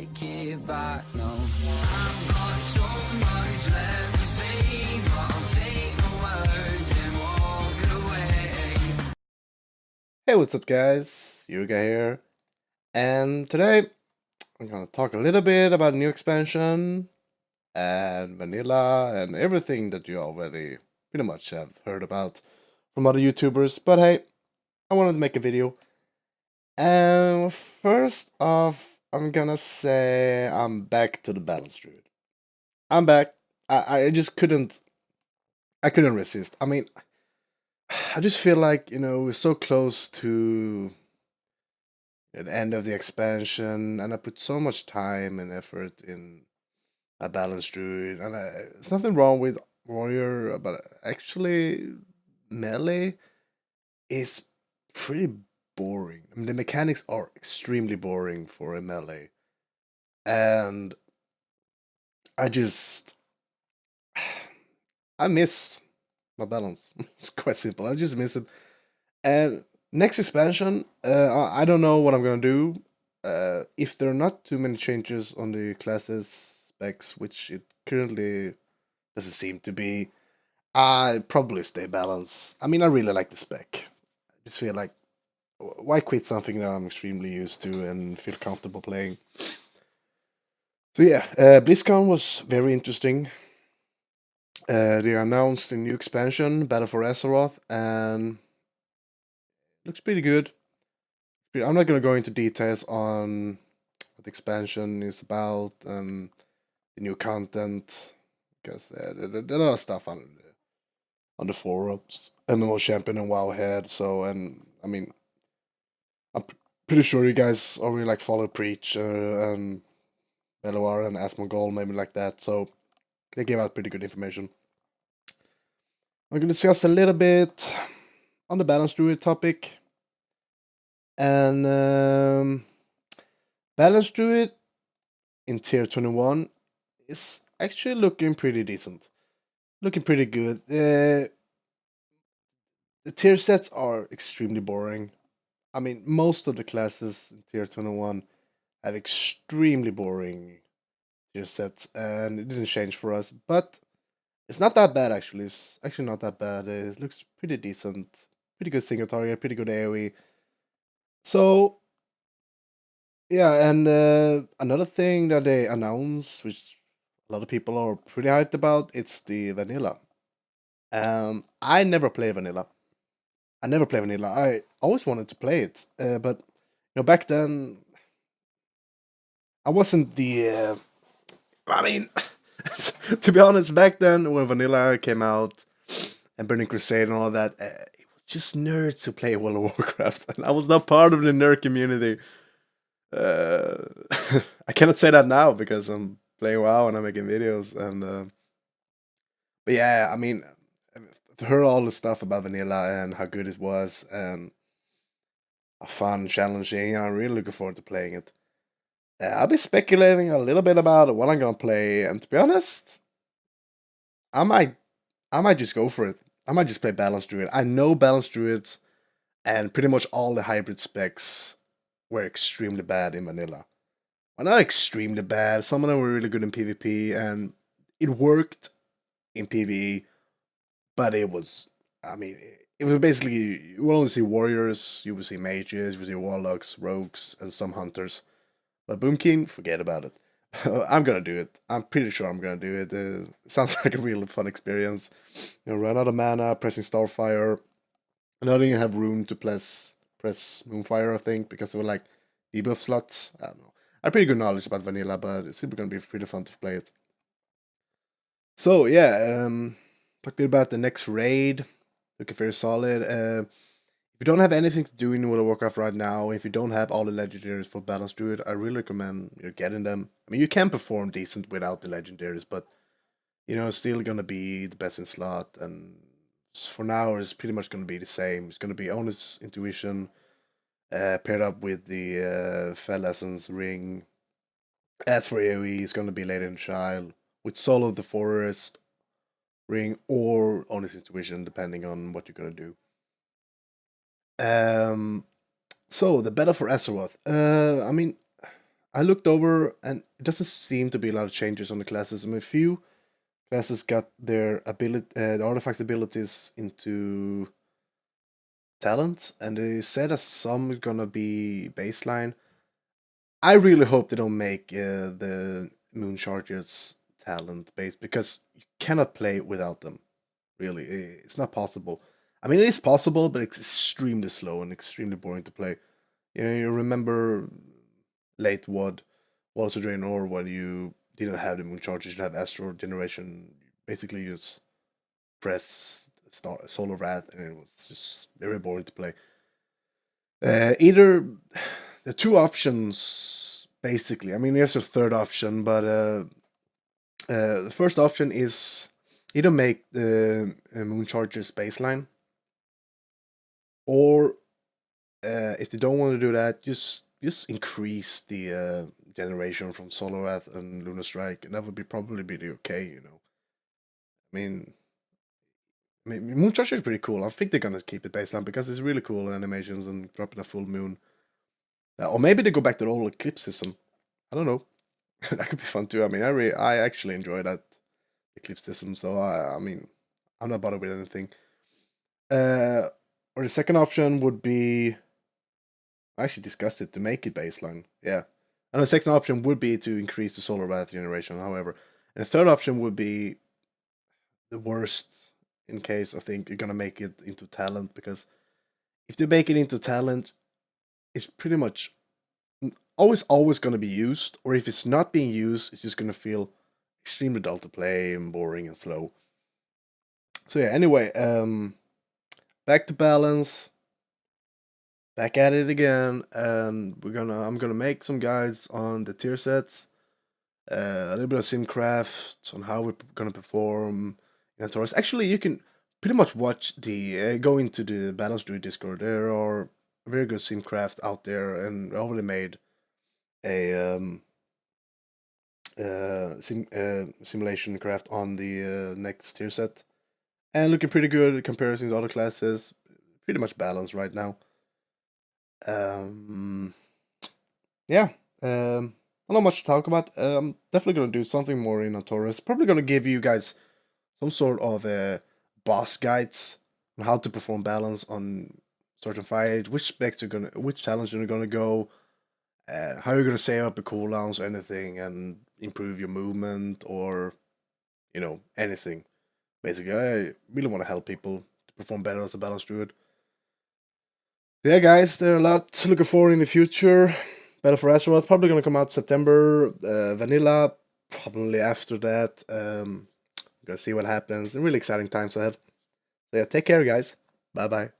take it back, no. I've got so much left to say, but I'll take the words and walk away. Hey, what's up guys? Yuga here. And today I'm gonna talk a little bit about new expansion and vanilla and everything that you already pretty much have heard about from other YouTubers. But hey, I wanted to make a video. And first off, I'm gonna say I'm back to the Balance Druid. I'm back. I just couldn't resist. I mean, I just feel like, we're so close to the end of the expansion, and I put so much time and effort in a balanced druid, and there's nothing wrong with warrior, but actually melee is pretty boring. I mean, the mechanics are extremely boring for a melee, and I just I missed my balance. It's quite simple. I just miss it. And next expansion, I don't know what I'm gonna do. If there are not too many changes on the classes specs, which it currently doesn't seem to be, I probably stay balanced. I mean, I really like the spec. I just feel like why quit something that I'm extremely used to and feel comfortable playing. So yeah, BlizzCon was very interesting. They announced a new expansion, Battle for Azeroth, and looks pretty good. I'm not going to go into details on what the expansion is about and the new content because there's a lot of stuff on the forums. MMO Champion and Wowhead. So, and I mean, I'm pretty sure you guys already like follow Preach and Belloir and Asmongold, maybe like that. So they gave out pretty good information. I'm going to discuss a little bit on the Balance Druid topic. And Balance Druid in tier 21 is actually looking pretty decent. Looking pretty good. The tier sets are extremely boring. I mean, most of the classes in tier 21 have extremely boring tier sets, and it didn't change for us. But it's not that bad, actually. It's actually not that bad. It looks pretty decent. Pretty good single target, pretty good AoE. So, yeah, and another thing that they announced, which a lot of people are pretty hyped about, it's the vanilla. I never play vanilla. I never play vanilla. I always wanted to play it, but back then I wasn't the. I mean, to be honest, back then when vanilla came out and Burning Crusade and all that, it was just nerds who play World of Warcraft, and I was not part of the nerd community. Uh, I cannot say that now because I'm playing WoW and I'm making videos, and but yeah, I mean, to hear all the stuff about vanilla and how good it was and fun, challenging. I'm really looking forward to playing it. I'll be speculating a little bit about what I'm gonna play, and to be honest, I might, I might just go for it. I might just play Balanced Druid. I know Balanced Druids, and pretty much all the hybrid specs were extremely bad in vanilla. Well, not extremely bad. Some of them were really good in PvP, and it worked in PvE, but it was, I mean, it was basically you will only see warriors, you will see mages, you will see warlocks, rogues, and some hunters. But Boom King, forget about it. I'm gonna do it. I'm pretty sure I'm gonna do it. Sounds like a really fun experience. Run out of mana, pressing Starfire. And I didn't have room to press Moonfire, I think, because there were like debuff slots. I don't know. I have pretty good knowledge about vanilla, but it's simply gonna be pretty fun to play it. So yeah, talking about the next raid, looking very solid. If you don't have anything to do in World of Warcraft right now, if you don't have all the legendaries for Balance Druid, I really recommend getting them. I mean, you can perform decent without the legendaries, but it's still gonna be the best in slot. And for now, it's pretty much gonna be the same. It's gonna be Honest Intuition paired up with the Fell Essence Ring. As for AoE, it's gonna be Laden Child with Soul of the Forest Ring or Honest Intuition, depending on what you're gonna do. So the Battle for Azeroth. I mean, I looked over, and it doesn't seem to be a lot of changes on the classes. I mean, a few classes got their the artifacts abilities into talents, and they said that some is gonna be baseline. I really hope they don't make the Moon Chargers talent based, because you cannot play without them. Really, it's not possible. I mean, it is possible, but it's extremely slow and extremely boring to play. You know, you remember late Walls of Draenor when you didn't have the Moon Chargers, you have Astral Generation. Basically, you just press Solar Wrath, and it was just very boring to play. Either the two options, basically. I mean, there's a third option, but the first option is either make the Moon Chargers baseline, or if they don't want to do that, just increase the generation from Solar Wrath and Lunar Strike, and that would probably be okay. You know, I mean, Moon Charger is pretty cool. I think they're gonna keep it baseline because it's really cool animations and dropping a full moon. Or maybe they go back to the old eclipse system. I don't know. That could be fun too. I mean, I actually enjoy that eclipse system. So I mean, I'm not bothered with anything. Or the second option would be, I actually discussed it, to make it baseline. Yeah. And the second option would be to increase the Solar Wrath generation, however. And the third option would be the worst in case I think you're gonna make it into talent, because if they make it into talent, it's pretty much always gonna be used, or if it's not being used, it's just gonna feel extremely dull to play and boring and slow. So yeah, anyway, back to balance. Back at it again, and I'm gonna make some guides on the tier sets, a little bit of simcraft on how we're gonna perform in Antorus. Actually, you can pretty much watch the go into the Balance Druid Discord. There are very good simcraft out there, and I already made a simulation craft on the next tier set, and looking pretty good in comparison to other classes. Pretty much balanced right now. Yeah. Not much to talk about. Definitely gonna do something more in Antorus. Probably gonna give you guys some sort of boss guides on how to perform balance on certain fights, which specs which challenge you're gonna go, how you're gonna save up the cooldowns, anything, and improve your movement, or anything. Basically, I really want to help people to perform better as a balance druid. Yeah, guys, there are a lot to look forward in the future. Battle for Azeroth probably gonna come out September. Vanilla probably after that. Gonna see what happens. Really exciting times ahead. So yeah, take care, guys. Bye bye.